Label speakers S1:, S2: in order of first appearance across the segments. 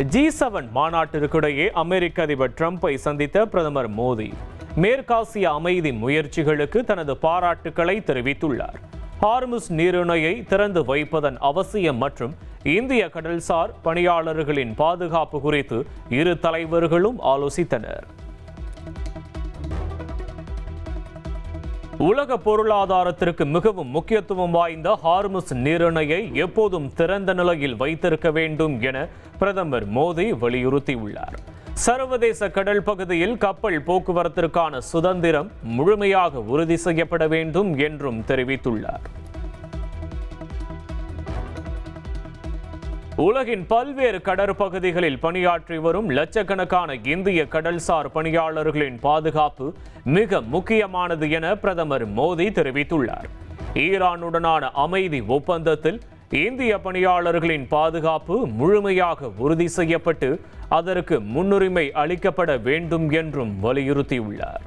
S1: G7 மாநாட்டிற்கிடையே அமெரிக்க அதிபர் ட்ரம்பை சந்தித்த பிரதமர் மோடி மேற்காசிய அமைதி முயற்சிகளுக்கு தனது பாராட்டுக்களை தெரிவித்துள்ளார். ஹார்முஸ் நீரிணையை திறந்து வைப்பதன் அவசியம் மற்றும் இந்திய கடல்சார் பணியாளர்களின் பாதுகாப்பு குறித்து இரு தலைவர்களும் ஆலோசித்தனர். உலக பொருளாதாரத்திற்கு மிகவும் முக்கியத்துவம் வாய்ந்த ஹார்முஸ் நீரிணையை எப்போதும் திறந்த நிலையில் வைத்திருக்க வேண்டும் என பிரதமர் மோடி வலியுறுத்தியுள்ளார். சர்வதேச கடல் பகுதியில் கப்பல் போக்குவரத்திற்கான சுதந்திரம் முழுமையாக உறுதி செய்யப்பட வேண்டும் என்றும் தெரிவித்துள்ளார். உலகின் பல்வேறு கடற்பகுதிகளில் பணியாற்றி வரும் லட்சக்கணக்கான இந்திய கடல்சார் பணியாளர்களின் பாதுகாப்பு மிக முக்கியமானது என பிரதமர் மோடி தெரிவித்துள்ளார். ஈரானுடனான அமைதி ஒப்பந்தத்தில் இந்திய பணியாளர்களின் பாதுகாப்பு முழுமையாக உறுதி செய்யப்பட்டு அதற்கு முன்னுரிமை அளிக்கப்பட வேண்டும் என்றும் வலியுறுத்தியுள்ளார்.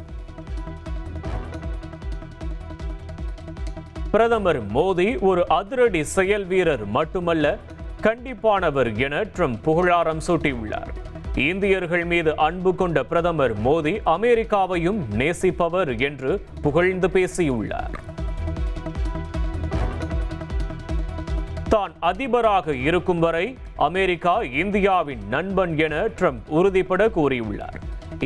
S1: பிரதமர் மோடி ஒரு அதிரடி செயல் வீரர் மட்டுமல்ல, கண்டிப்பானவர் என ட்ரம்ப் புகழாரம் சூட்டியுள்ளார். இந்தியர்கள் மீது அன்பு கொண்ட பிரதமர் மோடி அமெரிக்காவையும் நேசிப்பவர் என்று புகழ்ந்து பேசியுள்ளார். தான் அதிபராக இருக்கும் வரை அமெரிக்கா இந்தியாவின் நண்பன் என ட்ரம்ப் உறுதிபட கூறியுள்ளார்.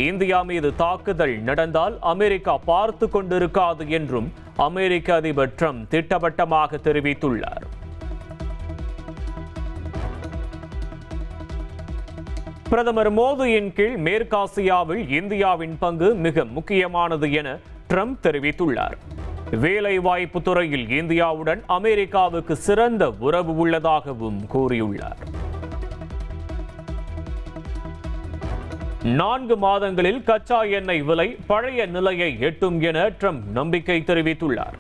S1: இந்தியா மீது தாக்குதல் நடந்தால் அமெரிக்கா பார்த்து கொண்டிருக்காது என்றும் அமெரிக்க அதிபர் ட்ரம்ப் திட்டவட்டமாக தெரிவித்துள்ளார். பிரதமர் மோடியின் கீழ் மேற்காசியாவில் இந்தியாவின் பங்கு மிக முக்கியமானது என ட்ரம்ப் தெரிவித்துள்ளார். வேலைவாய்ப்பு துறையில் இந்தியாவுடன் அமெரிக்காவுக்கு சிறந்த உறவு உள்ளதாகவும் கூறியுள்ளார். 4 மாதங்களில் கச்சா எண்ணெய் விலை பழைய நிலையை எட்டும் என ட்ரம்ப் நம்பிக்கை தெரிவித்துள்ளார்.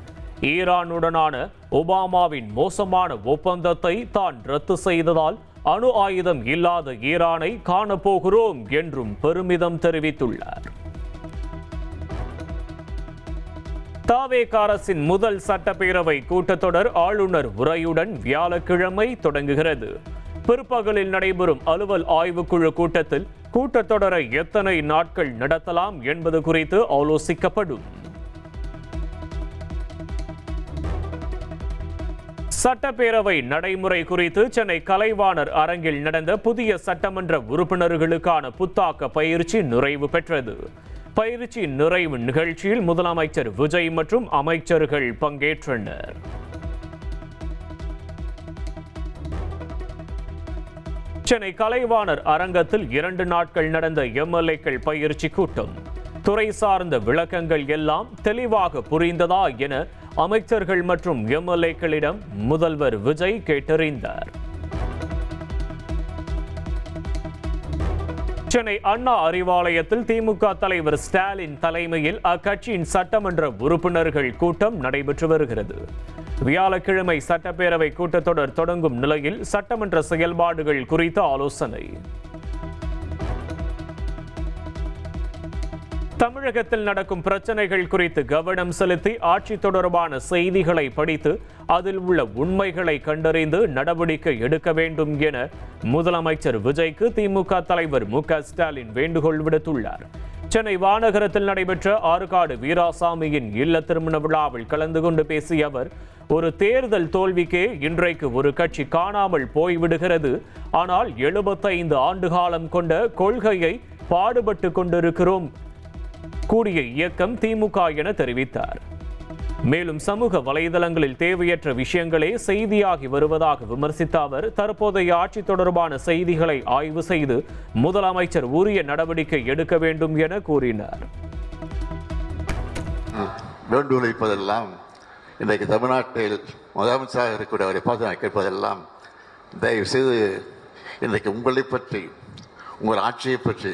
S1: ஈரானுடனான ஒபாமாவின் மோசமான ஒப்பந்தத்தை தான் ரத்து செய்ததால் அணு ஆயுதம் இல்லாத ஈரானை காணப்போகிறோம் என்றும் பெருமிதம் தெரிவித்துள்ளார். தவேக அரசின் முதல் சட்டப்பேரவை கூட்டத்தொடர் ஆளுநர் உரையுடன் வியாழக்கிழமை தொடங்குகிறது. பிற்பகலில் நடைபெறும் அலுவல் ஆய்வுக்குழு கூட்டத்தில் கூட்டத்தொடரை எத்தனை நாட்கள் நடத்தலாம் என்பது குறித்து ஆலோசிக்கப்படும். சட்டப்பேரவை நடைமுறை குறித்து சென்னை கலைவாணர் அரங்கில் நடந்த புதிய சட்டமன்ற உறுப்பினர்களுக்கான புத்தாக்க பயிற்சி நிறைவு பெற்றது. பயிற்சி நிறைவு நிகழ்ச்சியில் முதலமைச்சர் விஜய் மற்றும் அமைச்சர்கள் பங்கேற்றனர். சென்னை கலைவாணர் அரங்கத்தில் 2 நாட்கள் நடந்த எம்எல்ஏக்கள் பயிற்சி கூட்டம். துறை சார்ந்த விளக்கங்கள் எல்லாம் தெளிவாக புரிந்ததா என அமைச்சர்கள் மற்றும் எம்எல்ஏக்களிடம் முதல்வர் விஜய் கேட்டறிந்தார். சென்னை அண்ணா அறிவாலயத்தில் திமுக தலைவர் ஸ்டாலின் தலைமையில் அக்கட்சியின் சட்டமன்ற உறுப்பினர்கள் கூட்டம் நடைபெற்று வருகிறது. வியாழக்கிழமை சட்டப்பேரவை கூட்டத்தொடர் தொடங்கும் நிலையில் சட்டமன்ற செயல்பாடுகள் குறித்த ஆலோசனை. தமிழகத்தில் நடக்கும் பிரச்சனைகள் குறித்து கவனம் செலுத்தி ஆட்சி தொடர்பான செய்திகளை படித்து அதில் உள்ள உண்மைகளை கண்டறிந்து நடவடிக்கை எடுக்க வேண்டும் என முதலமைச்சர் விஜய்க்கு திமுக தலைவர் மு.க. ஸ்டாலின் வேண்டுகோள் விடுத்துள்ளார். சென்னை வானகரத்தில் நடைபெற்ற ஆற்காடு வீராசாமியின் இல்ல திருமண விழாவில் கலந்து கொண்டு பேசிய அவர், ஒரு தேர்தல் தோல்விக்கே இன்றைக்கு ஒரு கட்சி காணாமல் போய்விடுகிறது. ஆனால் 75 ஆண்டு காலம் கொண்ட கொள்கையை பாடுபட்டு கொண்டிருக்கிறோம் கூடிய இயக்கம் திமுக என தெரிவித்தார். மேலும் சமூக வலைதளங்களில் தேவையற்ற விஷயங்களே செய்தியாகி வருவதாக விமர்சித்த அவர், தற்போதைய ஆட்சி தொடர்பான செய்திகளை ஆய்வு செய்து முதலமைச்சர் உரிய நடவடிக்கை எடுக்க வேண்டும் என கூறினார்.
S2: வேண்டுகோளிப்பதெல்லாம் இன்றைக்கு தமிழ்நாட்டில் முதலமைச்சராக இருக்கக்கூடியவரை பார்த்து நான் கேட்பதெல்லாம், தயவு செய்து இன்றைக்கு உங்களை பற்றி, உங்கள் ஆட்சியை பற்றி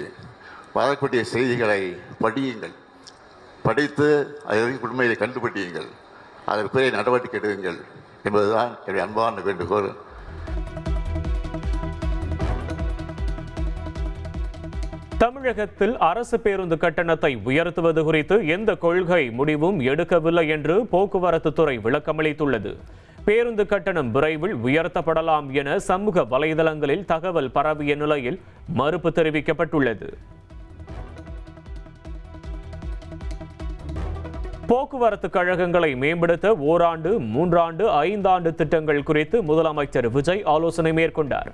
S2: வரக்கூடிய செய்திகளை படியுங்கள். படித்து அதை உண்மையை கண்டுபிடியுங்கள். அதற்குரிய நடவடிக்கை எடுங்கள் என்பதுதான் என்னுடைய அன்பான வேண்டுகோள்.
S1: தமிழகத்தில் அரசு பேருந்து கட்டணத்தை உயர்த்துவது குறித்து எந்த கொள்கை முடிவும் எடுக்கவில்லை என்று போக்குவரத்து துறை விளக்கமளித்துள்ளது. பேருந்து கட்டணம் விரைவில் உயர்த்தப்படலாம் என சமூக வலைதளங்களில் தகவல் பரவிய நிலையில் மறுப்பு தெரிவிக்கப்பட்டுள்ளது. போக்குவரத்து கழகங்களை மேம்படுத்த ஓராண்டு, 3 ஆண்டு, 5 ஆண்டு திட்டங்கள் குறித்து முதலமைச்சர் விஜய் ஆலோசனை மேற்கொண்டார்.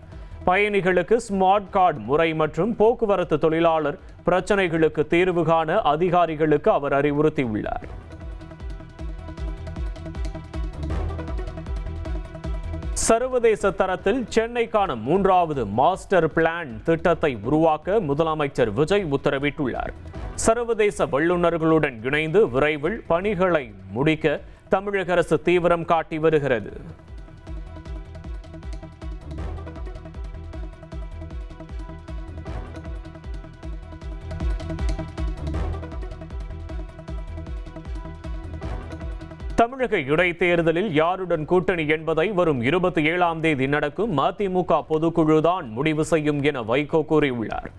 S1: பயணிகளுக்கு ஸ்மார்ட் கார்டு முறை மற்றும் போக்குவரத்து தொழிலாளர் பிரச்சனைகளுக்கு தீர்வு காண அதிகாரிகளுக்கு அவர் அறிவுறுத்தியுள்ளார். சர்வதேச தரத்தில் சென்னைக்கான 3வது மாஸ்டர் பிளான் திட்டத்தை உருவாக்க முதலமைச்சர் விஜய் உத்தரவிட்டுள்ளார். சர்வதேச வல்லுநர்களுடன் இணைந்து விரைவில் பணிகளை முடிக்க தமிழக அரசு தீவிரம் காட்டி வருகிறது. தமிழக இடைத்தேர்தலில் யாருடன் கூட்டணி என்பதை வரும் 27ஆம் தேதி நடக்கும் மதிமுக பொதுக்குழுதான் முடிவு செய்யும் என வைகோ கூறியுள்ளார்.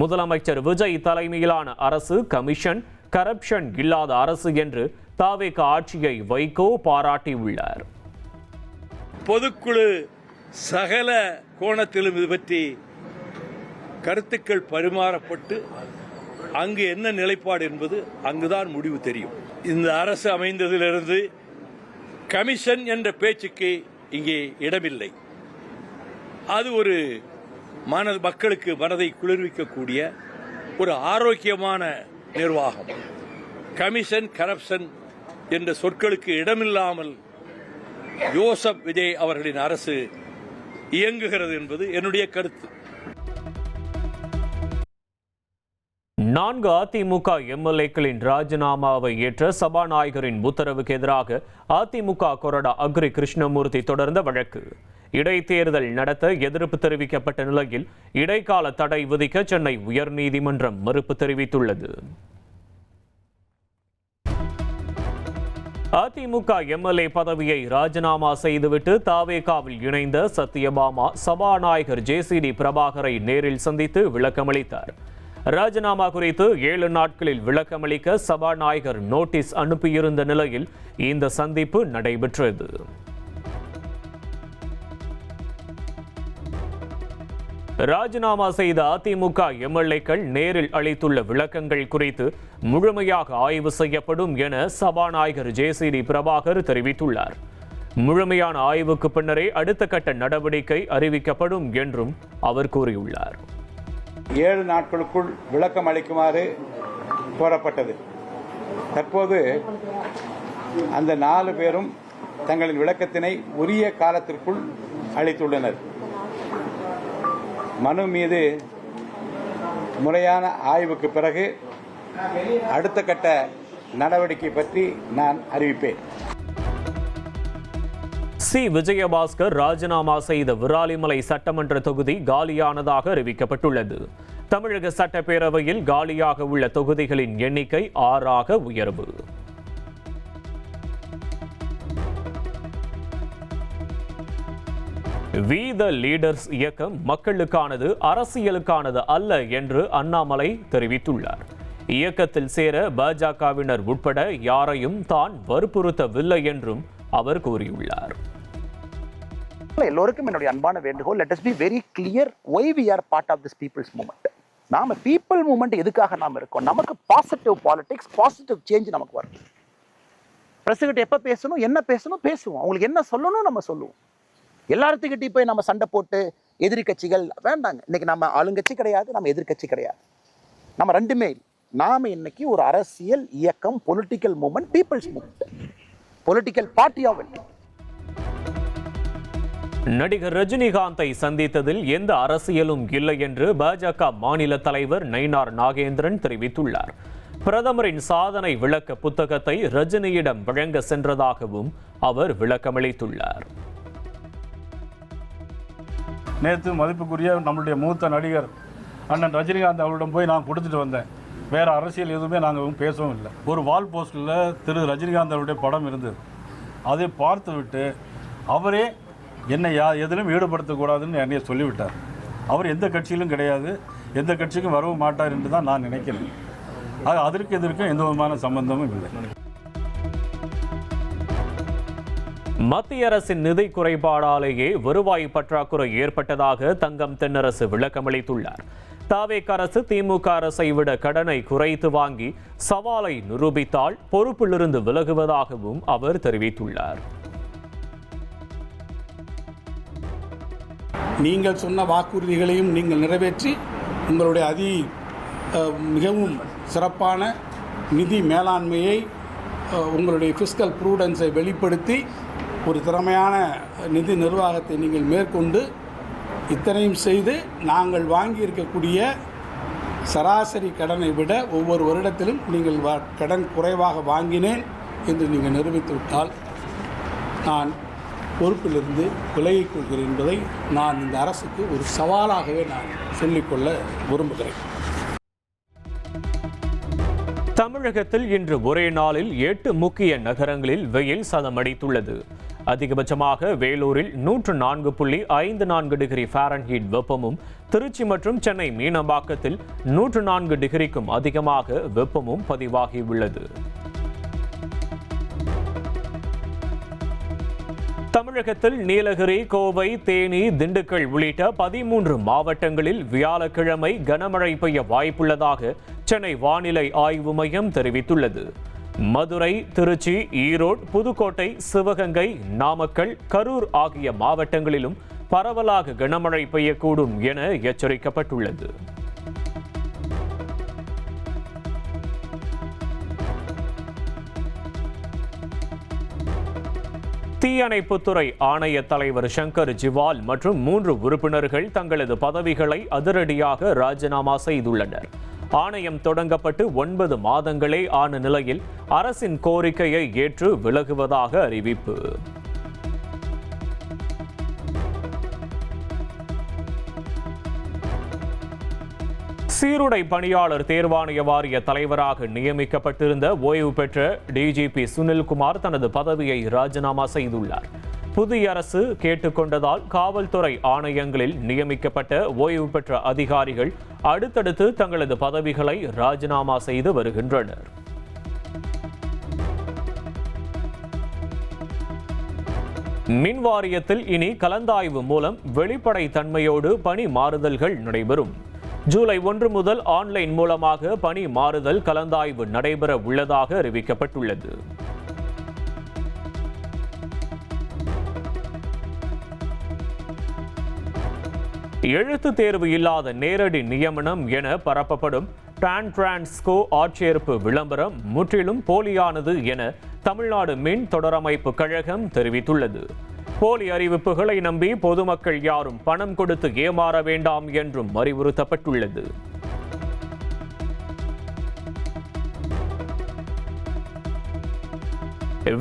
S1: முதலமைச்சர் விஜய் தலைமையிலான அரசு கமிஷன், கரப்ஷன் இல்லாத அரசு என்று தாவேக ஆட்சியை வைகோ பாராட்டியுள்ளார்.
S3: பொதுக்குழு சகல கோணத்திலும் இது பற்றி கருத்துக்கள் பரிமாறப்பட்டு அங்கு என்ன நிலைப்பாடு என்பது அங்குதான் முடிவு தெரியும். இந்த அரசு அமைந்ததிலிருந்து கமிஷன் என்ற பேச்சுக்கு இங்கே இடமில்லை. அது ஒரு மக்களுக்கு மனதை குளிர்விக்கக்கூடிய ஒரு ஆரோக்கியமான நிர்வாகம். கமிஷன், கரப்ஷன் என்ற சொற்களுக்கு இடமில்லாமல் யோசப் விஜய் அவர்களின் அரசு இயங்குகிறது என்பது என்னுடைய கருத்து.
S1: 4 அதிமுக எம்எல்ஏக்களின் ராஜினாமாவை ஏற்ற சபாநாயகரின் உத்தரவுக்கு எதிராக அதிமுக கொறடா அக்ரி கிருஷ்ணமூர்த்தி தொடர்ந்த வழக்கு. இடைத்தேர்தல் நடத்த எதிர்ப்பு தெரிவிக்கப்பட்ட நிலையில் இடைக்கால தடை விதிக்க சென்னை உயர்நீதிமன்றம் மறுப்பு தெரிவித்துள்ளது. அதிமுக எம்எல்ஏ பதவியை ராஜினாமா செய்துவிட்டு தாவேகாவில் இணைந்த சத்யபாமா சபாநாயகர் ஜேசிடி பிரபாகரை நேரில் சந்தித்து விளக்கமளித்தார். ராஜினாமா குறித்து 7 நாட்களில் விளக்கமளிக்க சபாநாயகர் நோட்டீஸ் அனுப்பியிருந்த நிலையில் இந்த சந்திப்பு நடைபெற்றது. ராஜினாமா செய்த அதிமுக எம்எல்ஏக்கள் நேரில் அளித்துள்ள விளக்கங்கள் குறித்து முழுமையாக ஆய்வு செய்யப்படும் என சபாநாயகர் ஜேசிடி பிரபாகர் தெரிவித்துள்ளார். முழுமையான ஆய்வுக்கு பின்னரே அடுத்த கட்ட நடவடிக்கை அறிவிக்கப்படும் என்றும் அவர் கூறியுள்ளார்.
S4: 7 நாட்களுக்குள் விளக்கம் அளிக்குமாறு கோரப்பட்டது. தற்போது அந்த 4 பேரும் தங்களின் விளக்கத்தினை உரிய காலத்திற்குள் அளித்துள்ளனர். மனு மீது முறையான ஆய்வுக்கு பிறகு அடுத்த கட்ட நடவடிக்கை பற்றி நான் அறிவிப்பேன்.
S1: சி. விஜயபாஸ்கர் ராஜினாமா செய்த விராலிமலை சட்டமன்ற தொகுதி காலியானதாக அறிவிக்கப்பட்டுள்ளது. தமிழக சட்டப்பேரவையில் காலியாக உள்ள தொகுதிகளின் எண்ணிக்கை 6ஆக உயர்வு. வி த லீடர்ஸ் இயக்கம் மக்களுக்கானது, அரசியலுக்கானது அல்ல என்று அண்ணாமலை தெரிவித்துள்ளார். இயக்கத்தில் சேர பாஜகவினர் உட்பட யாரையும் தான் வற்புறுத்தவில்லை என்றும் அவர் கூறியுள்ளார்.
S5: எல்லோருக்கும் என்னுடைய அன்பான வேண்டுகோள், let us be very clear why we are part of this people's movement. நாம people movement எதுக்காக நாம இருக்கோம்? நமக்கு பாசிட்டிவ் பாலிடிக்ஸ், பாசிட்டிவ் சேஞ்ச் நமக்கு வரும். பிரசிடென்ட் எப்ப பேசணும், என்ன பேசணும் பேசுவோம். அவங்களுக்கு என்ன சொல்லணும் நம்ம சொல்லுவோம். எல்லாத்துக்கிட்டே போய் நம்ம சண்டை போட்டு எதிரி கட்சிகள் வேண்டாங்க. இன்னைக்கு நம்ம ஆளுங்கட்சி கிடையாது, நம்ம எதிர்கட்சி கிடையாது, நம்ம ரெண்டுமே. நாம இன்னைக்கு ஒரு அரசியல் இயக்கம், political movement, people's movement, political party of India.
S1: நடிகர் ரஜினிகாந்தை சந்தித்ததில் எந்த அரசியலும் இல்லை என்று பாஜக மாநில தலைவர் நயினார் நாகேந்திரன் தெரிவித்துள்ளார். பிரதமரின் சாதனை விளக்க புத்தகத்தை ரஜினியிடம் வழங்க சென்றதாகவும் அவர் விளக்கமளித்துள்ளார்.
S6: நேற்று மதிப்புக்குரிய நம்மளுடைய மூத்த நடிகர் அண்ணன் ரஜினிகாந்த் அவரிடம் போய் நான் கொடுத்துட்டு வந்தேன். வேறு அரசியல் எதுவுமே நாங்கள் பேசவும் இல்லை. ஒரு வால் போஸ்டில் திரு ரஜினிகாந்த் அவருடைய படம் இருந்தது. அதை பார்த்து விட்டு அவரே என்னை எதிலும் ஈடுபடுத்தக்கூடாதுன்னு என்னைய சொல்லிவிட்டார். அவர் எந்த கட்சியிலும் கிடையாது, எந்த கட்சிக்கும் வரவும் மாட்டார் என்று தான் நான் நினைக்கிறேன். அதற்கு எதற்கும் எந்த விதமான சம்பந்தமும் இல்லை.
S1: மத்திய அரசின் நிதி குறைபாடாலேயே வருவாய் பற்றாக்குறை ஏற்பட்டதாக தங்கம் தென்னரசு விளக்கமளித்துள்ளார். தாவேக அரசு திமுக அரசை விட கடனை குறைத்து வாங்கி சவாலை நிரூபித்தால் பொறுப்பிலிருந்து விலகுவதாகவும் அவர் தெரிவித்துள்ளார்.
S7: நீங்கள் சொன்ன வாக்குறுதிகளையும் நீங்கள் நிறைவேற்றி உங்களுடைய மிகவும் சிறப்பான நிதி மேலாண்மையை, உங்களுடைய ஃபிஸ்கல் ப்ரூடன்ஸை வெளிப்படுத்தி ஒரு திறமையான நிதி நிர்வாகத்தை நீங்கள் மேற்கொண்டு இத்தனையும் செய்து நாங்கள் வாங்கியிருக்கக்கூடிய சராசரி கடனை விட ஒவ்வொரு வருடத்திலும் நீங்கள் கடன் குறைவாக வாங்கினேன் என்று நீங்கள் நிரூபித்துவிட்டால் நான் பொறுப்பிலிருந்து விலகிக் கொள்கிறேன் என்பதை நான் இந்த அரசுக்கு ஒரு சவாலாகவே நான் சொல்லிக்கொள்ள விரும்புகிறேன்.
S1: தமிழகத்தில் இன்று ஒரே நாளில் 8 முக்கிய நகரங்களில் வெயில் சதமடித்துள்ளது. அதிகபட்சமாக வேலூரில் 104.54 டிகிரி ஃபாரன்ஹீட் வெப்பமும், திருச்சி மற்றும் சென்னை மீனம்பாக்கத்தில் 104 டிகிரிக்கும் அதிகமாக வெப்பமும் பதிவாகியுள்ளது. தமிழகத்தில் நீலகிரி, கோவை, தேனி, திண்டுக்கல் உள்ளிட்ட 13 மாவட்டங்களில் வியாழக்கிழமை கனமழை பெய்ய வாய்ப்புள்ளதாக சென்னை வானிலை ஆய்வு மையம் தெரிவித்துள்ளது. மதுரை, திருச்சி, ஈரோடு, புதுக்கோட்டை, சிவகங்கை, நாமக்கல், கரூர் ஆகிய மாவட்டங்களிலும் பரவலாக கனமழை பெய்யக்கூடும் என எச்சரிக்கப்பட்டுள்ளது. தீயணைப்புத்துறை ஆணைய தலைவர் சங்கர் ஜிவால் மற்றும் 3 உறுப்பினர்கள் தங்களது பதவிகளை அதிரடியாக ராஜினாமா செய்துள்ளனர். ஆணையம் தொடங்கப்பட்டு 9 மாதங்களே ஆன நிலையில் அரசின் கோரிக்கையை ஏற்று விலகுவதாக அறிவிப்பு. சீருடை பணியாளர் தேர்வாணைய வாரிய தலைவராக நியமிக்கப்பட்டிருந்த ஓய்வு பெற்ற டிஜிபி சுனில்குமார் தனது பதவியை ராஜினாமா செய்துள்ளார். புதிய அரசு கேட்டுக்கொண்டதால் காவல்துறை ஆணையங்களில் நியமிக்கப்பட்ட ஓய்வு பெற்ற அதிகாரிகள் அடுத்தடுத்து தங்களது பதவிகளை ராஜினாமா செய்து வருகின்றனர். மின் வாரியத்தில் இனி கலந்தாய்வு மூலம் வெளிப்படை தன்மையோடு பணி மாறுதல்கள் நடைபெறும். ஜூலை 1 முதல் ஆன்லைன் மூலமாக பணி மாறுதல் கலந்தாய்வு நடைபெற உள்ளதாக அறிவிக்கப்பட்டுள்ளது. எழுத்து தேர்வு இல்லாத நேரடி நியமனம் என பரப்பப்படும் டிரான்ஸ்கோ ஆட்சேர்ப்பு விளம்பரம் முற்றிலும் போலியானது என தமிழ்நாடு மின் தொடரமைப்பு கழகம் தெரிவித்துள்ளது. போலி அறிவிப்புகளை நம்பி பொதுமக்கள் யாரும் பணம் கொடுத்து ஏமாற வேண்டாம் என்றும் அறிவுறுத்தப்பட்டுள்ளது.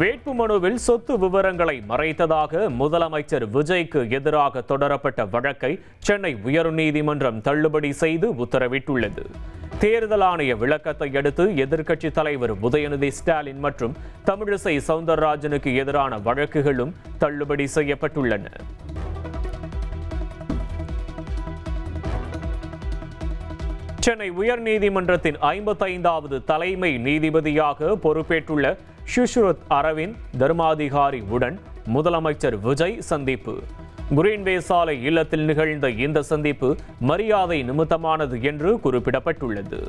S1: வேட்புமனுவில் சொத்து விவரங்களை மறைத்ததாக முதலமைச்சர் விஜய்க்கு எதிராக தொடரப்பட்ட வழக்கை சென்னை உயர்நீதிமன்றம் தள்ளுபடி செய்து உத்தரவிட்டுள்ளது. தேர்தல் ஆணைய விளக்கத்தை அடுத்து எதிர்க்கட்சி தலைவர் உதயநிதி ஸ்டாலின் மற்றும் தமிழிசை சவுந்தரராஜனுக்கு எதிரான வழக்குகளும் தள்ளுபடி செய்யப்பட்டுள்ளன. சென்னை உயர்நீதிமன்றத்தின் 55வது தலைமை நீதிபதியாக பொறுப்பேற்றுள்ள சுஷ்ருத் அரவிந்த் தர்மாதிகாரி உடன் முதலமைச்சர் விஜய் சந்திப்பு. குரீன்வே சாலை இல்லத்தில் நிகழ்ந்த இந்த சந்திப்பு மரியாதை நிமித்தமானது என்று குறிப்பிடப்பட்டுள்ளது.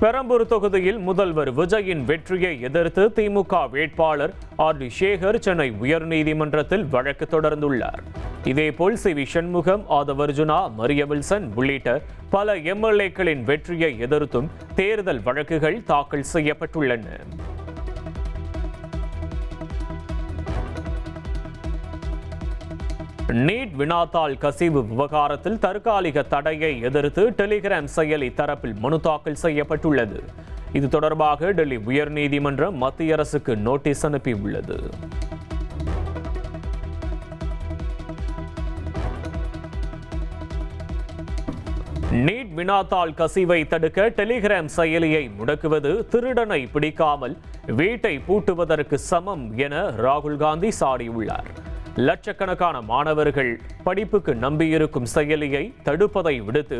S1: பெரம்பூர் தொகுதியில் முதல்வர் விஜயின் வெற்றியை எதிர்த்து திமுக வேட்பாளர் ஆர்.டி. சேகர் சென்னை உயர்நீதிமன்றத்தில் வழக்கு தொடர்ந்துள்ளார். இதேபோல் சி.வி. சண்முகம், ஆதவர்ஜுனா, மரிய வில்சன் உள்ளிட்ட பல எம்எல்ஏக்களின் வெற்றியை எதிர்த்தும் தேர்தல் வழக்குகள் தாக்கல் செய்யப்பட்டுள்ளன. நீட் வினாத்தாள் கசிவு விவகாரத்தில் தற்காலிக தடையை எதிர்த்து டெலிகிராம் செயலி தரப்பில் மனு தாக்கல் செய்யப்பட்டுள்ளது. இது தொடர்பாக டெல்லி உயர்நீதிமன்றம் மத்திய அரசுக்கு நோட்டீஸ் அனுப்பியுள்ளது. நீட் வினாத்தாள் கசிவை தடுக்க டெலிகிராம் செயலியை முடக்குவது திருடனை பிடிக்காமல் வீட்டை பூட்டுவதற்கு சமம் என ராகுல் காந்தி சாடியுள்ளார். லட்சக்கணக்கான மாணவர்கள் படிப்புக்கு நம்பியிருக்கும் செயலியை தடுப்பதை விடுத்து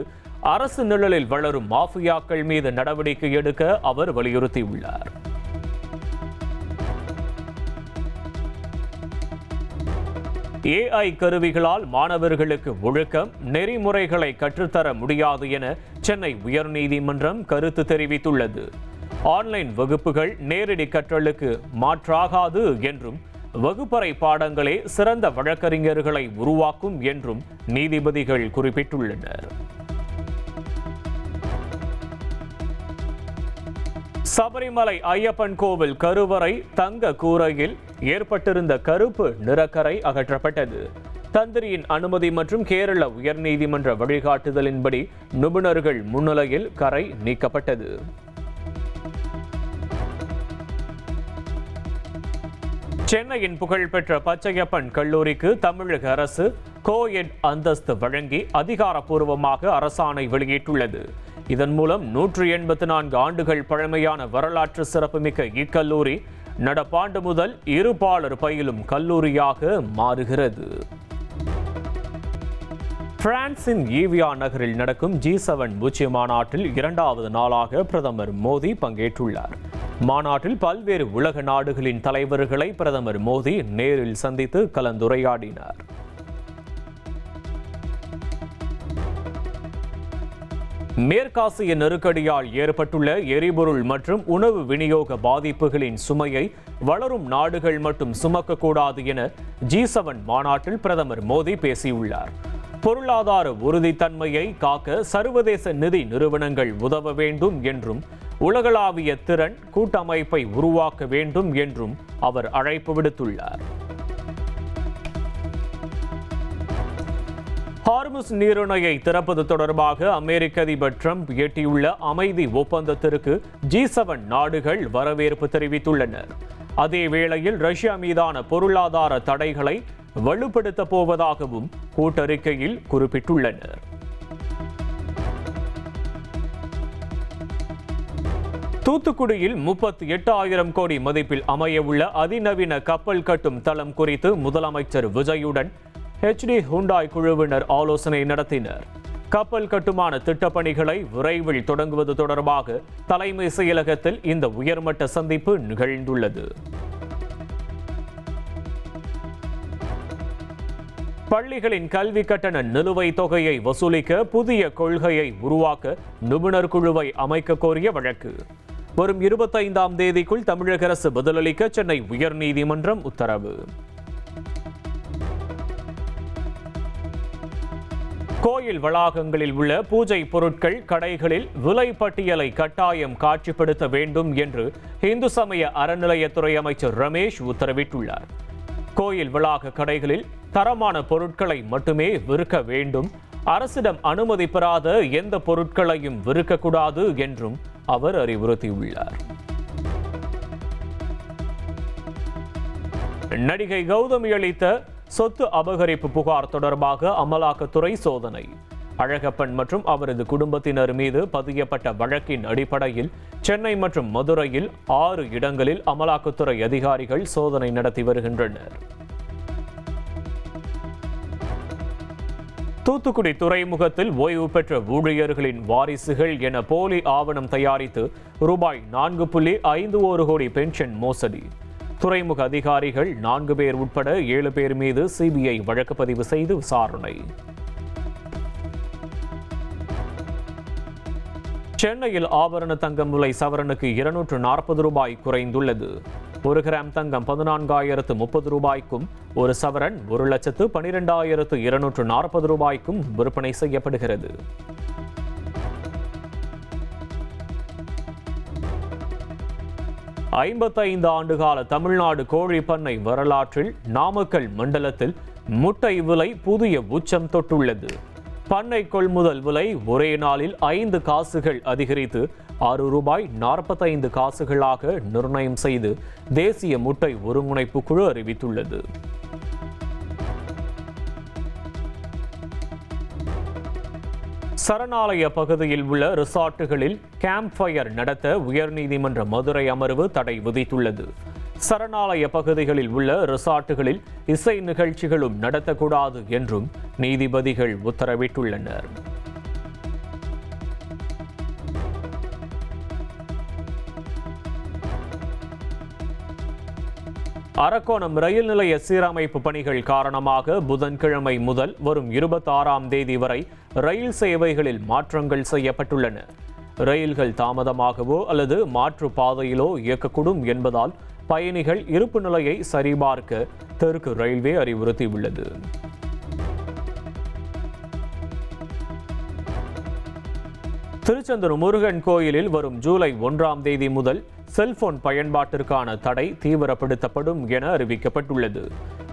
S1: அரசு நிழலில் வளரும் மாஃபியாக்கள் மீது நடவடிக்கை எடுக்க அவர் வலியுறுத்தியுள்ளார். AI கருவிகளால் மாணவர்களுக்கு ஒழுக்கம் நெறிமுறைகளை கற்றுத்தர முடியாது என சென்னை உயர்நீதிமன்றம் கருத்து தெரிவித்துள்ளது. ஆன்லைன் வகுப்புகள் நேரடி கற்றலுக்கு மாற்றாகாது என்றும் வகுப்பறை பாடங்களே சிறந்த வழக்கறிஞர்களை உருவாக்கும் என்றும் நீதிபதிகள் குறிப்பிட்டுள்ளனர். சபரிமலை ஐயப்பன் கோவில் கருவறை தங்க கூரையில் ஏற்பட்டிருந்த கருப்பு நிறக்கரை அகற்றப்பட்டது. தந்திரியின் அனுமதி மற்றும் கேரள உயர்நீதிமன்ற வழிகாட்டுதலின்படி நிபுணர்கள் முன்னிலையில் கரை நீக்கப்பட்டது. சென்னையின் புகழ்பெற்ற பச்சையப்பன் கல்லூரிக்கு தமிழக அரசு கோஎட் அந்தஸ்து வழங்கி அதிகாரப்பூர்வமாக அரசாணை வெளியிட்டுள்ளது. இதன் மூலம் 184 ஆண்டுகள் பழமையான வரலாற்று சிறப்புமிக்க இக்கல்லூரி நடப்பாண்டு முதல் இருபாலர் பயிலும் கல்லூரியாக மாறுகிறது. பிரான்சின் ஈவியா நகரில் நடக்கும் G7 உச்சி மாநாட்டில் 2வது நாளாக பிரதமர் மோடி பங்கேற்றுள்ளார். மாநாட்டில் பல்வேறு உலக நாடுகளின் தலைவர்களை பிரதமர் மோடி நேரில் சந்தித்து கலந்துரையாடினார். மேற்காசிய நெருக்கடியால் ஏற்பட்டுள்ள எரிபொருள் மற்றும் உணவு விநியோக பாதிப்புகளின் சுமையை வளரும் நாடுகள் மட்டும் சுமக்கக்கூடாது என G7 மாநாட்டில் பிரதமர் மோடி பேசியுள்ளார். பொருளாதார உறுதித்தன்மையை காக்க சர்வதேச நிதி நிறுவனங்கள் உதவ வேண்டும் என்றும் உலகளாவிய திறன் கூட்டமைப்பை உருவாக்க வேண்டும் என்றும் அவர் அழைப்பு விடுத்துள்ளார். ஹார்முஸ் நீரிணையை திறப்பது தொடர்பாக அமெரிக்க அதிபர் டிரம்ப் எட்டியுள்ள அமைதி ஒப்பந்தத்திற்கு G7 நாடுகள் வரவேற்பு தெரிவித்துள்ளனர். அதே வேளையில் ரஷ்யா மீதான பொருளாதார தடைகளை வலுப்படுத்த போவதாகவும் கூட்டறிக்கையில் குறிப்பிட்டுள்ளனர். தூத்துக்குடியில் 38,000 கோடி மதிப்பில் அமையவுள்ள அதிநவீன கப்பல் கட்டும் தளம் குறித்து முதலமைச்சர் விஜயுடன் HD ஹுண்டாய் குழுவினர் ஆலோசனை நடத்தினர். கப்பல் கட்டுமான திட்டப்பணிகளை விரைவில் தொடங்குவது தொடர்பாக தலைமை செயலகத்தில் இந்த உயர்மட்ட சந்திப்பு நிகழ்ந்துள்ளது. பள்ளிகளின் கல்வி கட்டண நிலுவைத் தொகையை வசூலிக்க புதிய கொள்கையை உருவாக்க நிபுணர் குழுவை அமைக்க கோரிய வழக்கு. வரும் 25ஆம் தேதிக்குள் தமிழக அரசு பதிலளிக்க சென்னை உயர்நீதிமன்றம் உத்தரவு. கோயில் வளாகங்களில் உள்ள பூஜை பொருட்கள் கடைகளில் விலை பட்டியலை கட்டாயம் காட்சிப்படுத்த வேண்டும் என்று இந்து சமய அறநிலையத்துறை அமைச்சர் ரமேஷ் உத்தரவிட்டுள்ளார். கோயில் வளாக கடைகளில் தரமான பொருட்களை மட்டுமே விற்க வேண்டும், அரசிடம் அனுமதி பெறாத எந்த பொருட்களையும் விற்கக்கூடாது என்றும் அவர் அறிவுறுத்தியுள்ளார். நடிகை கௌதமி அளித்த சொத்து அபகரிப்பு புகார் தொடர்பாக அமலாக்கத்துறை சோதனை. அழகப்பன் மற்றும் அவரது குடும்பத்தினர் மீது பதியப்பட்ட வழக்கின் அடிப்படையில் சென்னை மற்றும் மதுரையில் 6 இடங்களில் அமலாக்கத்துறை அதிகாரிகள் சோதனை நடத்தி வருகின்றனர். தூத்துக்குடி துறைமுகத்தில் ஓய்வு பெற்ற ஊழியர்களின் வாரிசுகள் என போலி ஆவணம் தயாரித்து ரூபாய் 4.51 கோடி பென்ஷன் மோசடி. துறைமுக அதிகாரிகள் 4 பேர் உட்பட 7 பேர் மீது சிபிஐ வழக்கு பதிவு செய்து விசாரணை. சென்னையில் ஆபரண தங்கம் விலை சவரனுக்கு 240 ரூபாய் குறைந்துள்ளது. 1 கிராம் தங்கம் 14,030 ரூபாய்க்கும், ஒரு சவரன் 1,12,240 ரூபாய்க்கும் விற்பனை செய்யப்படுகிறது. ஐம்பத்தைந்து ஆண்டுகால தமிழ்நாடு கோழி பண்ணை வரலாற்றில் நாமக்கல் மண்டலத்தில் முட்டை விலை புதிய உச்சம் தொட்டுள்ளது. பண்ணை கொள்முதல் விலை ஒரே நாளில் 5 காசுகள் அதிகரித்து 6 ரூபாய் 45 காசுகளாக நிர்ணயம் செய்து தேசிய முட்டை ஒருங்கிணைப்பு குழு அறிவித்துள்ளது. சரணாலய பகுதியில் உள்ள ரிசார்ட்டுகளில் கேம்ப் ஃபயர் நடத்த உயர்நீதிமன்ற மதுரை அமர்வு தடை விதித்துள்ளது. சரணாலய பகுதிகளில் உள்ள ரிசார்ட்டுகளில் இசை நிகழ்ச்சிகளும் நடத்தக்கூடாது என்றும் நீதிபதிகள் உத்தரவிட்டுள்ளனர். அரக்கோணம் ரயில் நிலைய சீரமைப்பு பணிகள் காரணமாக புதன்கிழமை முதல் வரும் 26ஆம் தேதி வரை ரயில் சேவைகளில் மாற்றங்கள் செய்யப்பட்டுள்ளன. ரயில்கள் தாமதமாகவோ அல்லது மாற்று பாதையிலோ இயக்கக்கூடும் என்பதால் பயணிகள் இருப்பு நிலையை சரிபார்க்க தெற்கு ரயில்வே அறிவுறுத்தியுள்ளது. திருச்செந்தூர் முருகன் கோயிலில் வரும் ஜூலை 1ஆம் தேதி முதல் செல்போன் பயன்பாட்டிற்கான தடை தீவிரப்படுத்தப்படும் என அறிவிக்கப்பட்டுள்ளது.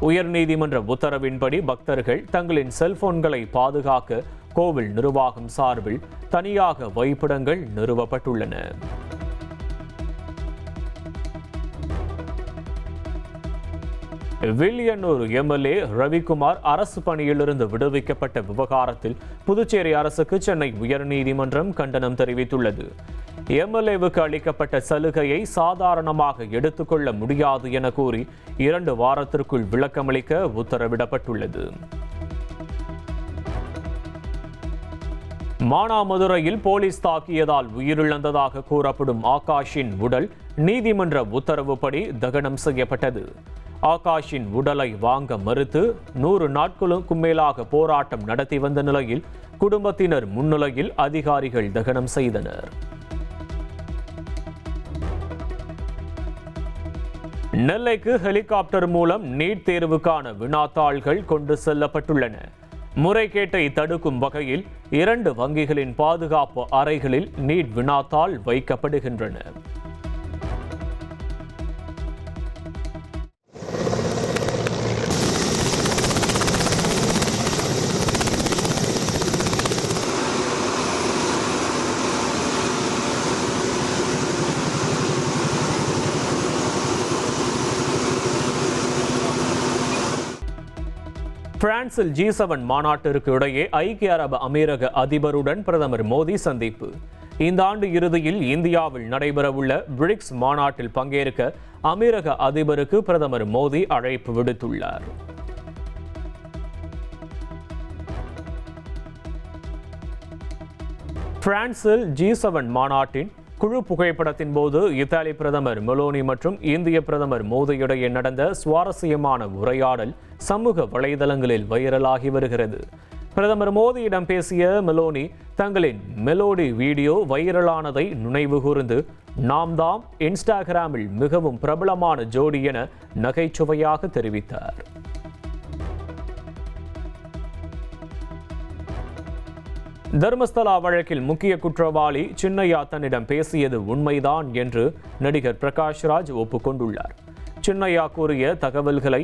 S1: உயர்நீதிமன்ற உத்தரவின்படி பக்தர்கள் தங்களின் செல்போன்களை பாதுகாக்க கோவில் நிர்வாகம் சார்பில் தனியாக வைப்பிடங்கள் நிறுவப்பட்டுள்ளன. வில்லியனூர் எம்எல்ஏ ரவிக்குமார் அரசு பணியிலிருந்து விடுவிக்கப்பட்ட விவகாரத்தில் புதுச்சேரி அரசுக்கு சென்னை உயர்நீதிமன்றம் கண்டனம் தெரிவித்துள்ளது. எம்எல்ஏவுக்கு அளிக்கப்பட்ட சலுகையை சாதாரணமாக எடுத்துக்கொள்ள முடியாது என கூறி 2 வாரத்திற்குள் விளக்கமளிக்க உத்தரவிடப்பட்டுள்ளது. மானாமதுரையில் போலீஸ் தாக்கியதால் உயிரிழந்ததாக கூறப்படும் ஆகாஷின் உடல் நீதிமன்ற உத்தரவுப்படி தகனம் செய்யப்பட்டது. ஆகாஷின் உடலை வாங்க மறுத்து 100 நாட்களுக்கும் மேலாக போராட்டம் நடத்தி வந்த நிலையில் குடும்பத்தினர் முன்னிலையில் அதிகாரிகள் தகனம் செய்தனர். நெல்லைக்கு ஹெலிகாப்டர் மூலம் நீட் தேர்வுக்கான வினாத்தாள்கள் கொண்டு செல்லப்பட்டுள்ளன. முறைகேட்டை தடுக்கும் வகையில் 2 வங்கிகளின் பாதுகாப்பு அறைகளில் நீட் வினாத்தாள் வைக்கப்படுகின்றன. பிரான்சில் G7 மாநாட்டிற்கு இடையே ஐக்கிய அரபு அமீரக அதிபருடன் பிரதமர் மோடி சந்திப்பு. இந்த ஆண்டு இறுதியில் இந்தியாவில் நடைபெறவுள்ள பிரிக்ஸ் மாநாட்டில் பங்கேற்க அமீரக அதிபருக்கு பிரதமர் மோடி அழைப்பு விடுத்துள்ளார். பிரான்சில் G7 மாநாட்டின் குழு புகைப்படத்தின் போது இத்தாலி பிரதமர் மெலோனி மற்றும் இந்திய பிரதமர் மோடி இடையே நடந்த சுவாரஸ்யமான உரையாடல் சமூக வலைதளங்களில் வைரலாகி வருகிறது. பிரதமர் மோடியிடம் பேசிய மெலோனி தங்களின் மெலோடி வீடியோ வைரலானதை நினைவு கூர்ந்து நாம் தாம் இன்ஸ்டாகிராமில் மிகவும் பிரபலமான ஜோடி என நகைச்சுவையாக தெரிவித்தார். தர்மஸ்தலா வழக்கில் முக்கிய குற்றவாளி சின்னையா தன்னிடம் பேசியது உண்மைதான் என்று நடிகர் பிரகாஷ் ராஜ் ஒப்புக்கொண்டுள்ளார். சின்னையா கூறிய தகவல்களை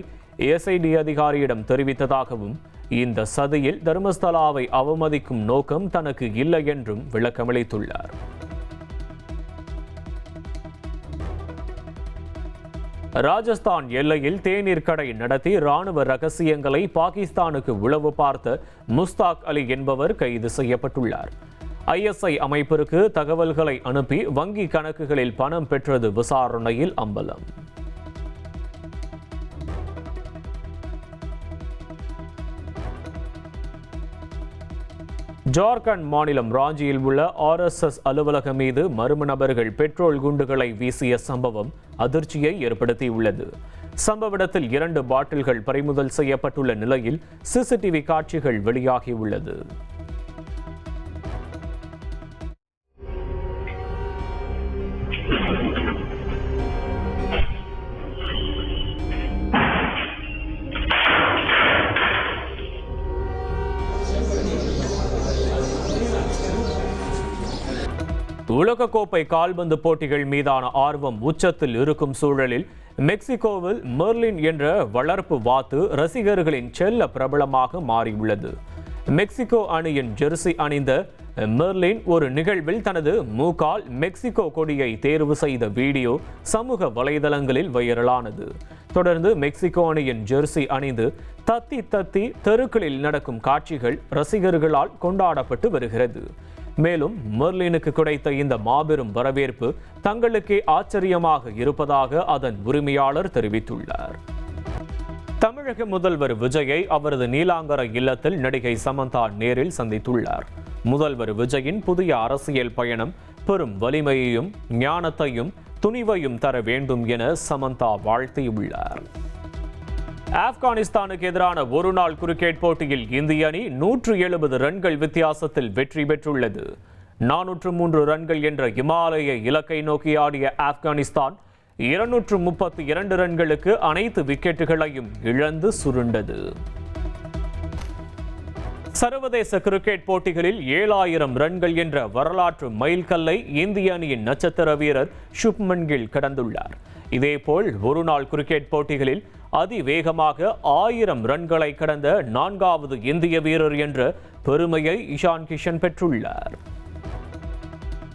S1: எஸ்ஐடி அதிகாரியிடம் தெரிவித்ததாகவும் இந்த சதியில் தர்மஸ்தலாவை அவமதிக்கும் நோக்கம் தனக்கு இல்லை என்றும் விளக்கமளித்துள்ளார். ராஜஸ்தான் எல்லையில் தேநீர் கடை நடத்தி ராணுவ ரகசியங்களை பாகிஸ்தானுக்கு உளவு பார்த்த முஸ்தாக் அலி என்பவர் கைது செய்யப்பட்டுள்ளார். ISI அமைப்பிற்கு தகவல்களை அனுப்பி வங்கி கணக்குகளில் பணம் பெற்றது விசாரணையில் அம்பலம். ஜார்க்கண்ட் மாநிலம் ராஞ்சியில் உள்ள RSS அலுவலகம் மீது மர்ம நபர்கள் பெட்ரோல் குண்டுகளை வீசிய சம்பவம் அதிர்ச்சியை ஏற்படுத்தியுள்ளது. சம்பவ இடத்தில் 2 பாட்டில்கள் பறிமுதல் செய்யப்பட்டுள்ள நிலையில் CCTV காட்சிகள் வெளியாகியுள்ளது. உலகக்கோப்பை கால்பந்து போட்டிகள் மீதான ஆர்வம் உச்சத்தில் இருக்கும் சூழலில் மெக்சிகோவில் மெர்லின் என்ற வளர்ப்பு வாத்து ரசிகர்களின் செல்ல பிரபலமாக மாறியுள்ளது. மெக்சிகோ அணியின் ஜெர்சி அணிந்த மெர்லின் ஒரு நிகழ்வில் தனது மூக்கால் மெக்சிகோ கொடியை தேர்வு செய்த வீடியோ சமூக வலைதளங்களில் வைரலானது. தொடர்ந்து மெக்சிகோ அணியின் ஜெர்சி அணிந்து தத்தி தத்தி தெருக்களில் நடக்கும் காட்சிகள் ரசிகர்களால் கொண்டாடப்பட்டு வருகிறது. மேலும் மெர்லினுக்கு கிடைத்த இந்த மாபெரும் வரவேற்பு தங்களுக்கே ஆச்சரியமாக இருப்பதாக அதன் உரிமையாளர் தெரிவித்துள்ளார். தமிழக முதல்வர் விஜயை அவரது நீலாங்கரை இல்லத்தில் நடிகை சமந்தா நேரில் சந்தித்துள்ளார். முதல்வர் விஜயின் புதிய அரசியல் பயணம் பெரும் வலிமையையும் ஞானத்தையும் துணிவையும் தர வேண்டும் என சமந்தா வாழ்த்தியுள்ளார். ஆப்கானிஸ்தானுக்கு எதிரான ஒருநாள் கிரிக்கெட் போட்டியில் இந்திய அணி 170 ரன்கள் வித்தியாசத்தில் வெற்றி பெற்றுள்ளது. 403 ரன்கள் என்ற இமாலய இலக்கை நோக்கி ஆடிய ஆப்கானிஸ்தான் 232 ரன்களுக்கு அனைத்து விக்கெட்டுகளையும் இழந்து சுருண்டது. சர்வதேச கிரிக்கெட் போட்டிகளில் 7000 ரன்கள் என்ற வரலாற்று மைல்கல்லை இந்திய அணியின் நட்சத்திர வீரர் சுப்மன் கில் கடந்துள்ளார். இதேபோல் ஒருநாள் கிரிக்கெட் போட்டிகளில் அதிவேகமாக 1000 ரன்களை கடந்த 4வது இந்திய வீரர் என்ற பெருமையை இஷான் கிஷன் பெற்றுள்ளார்.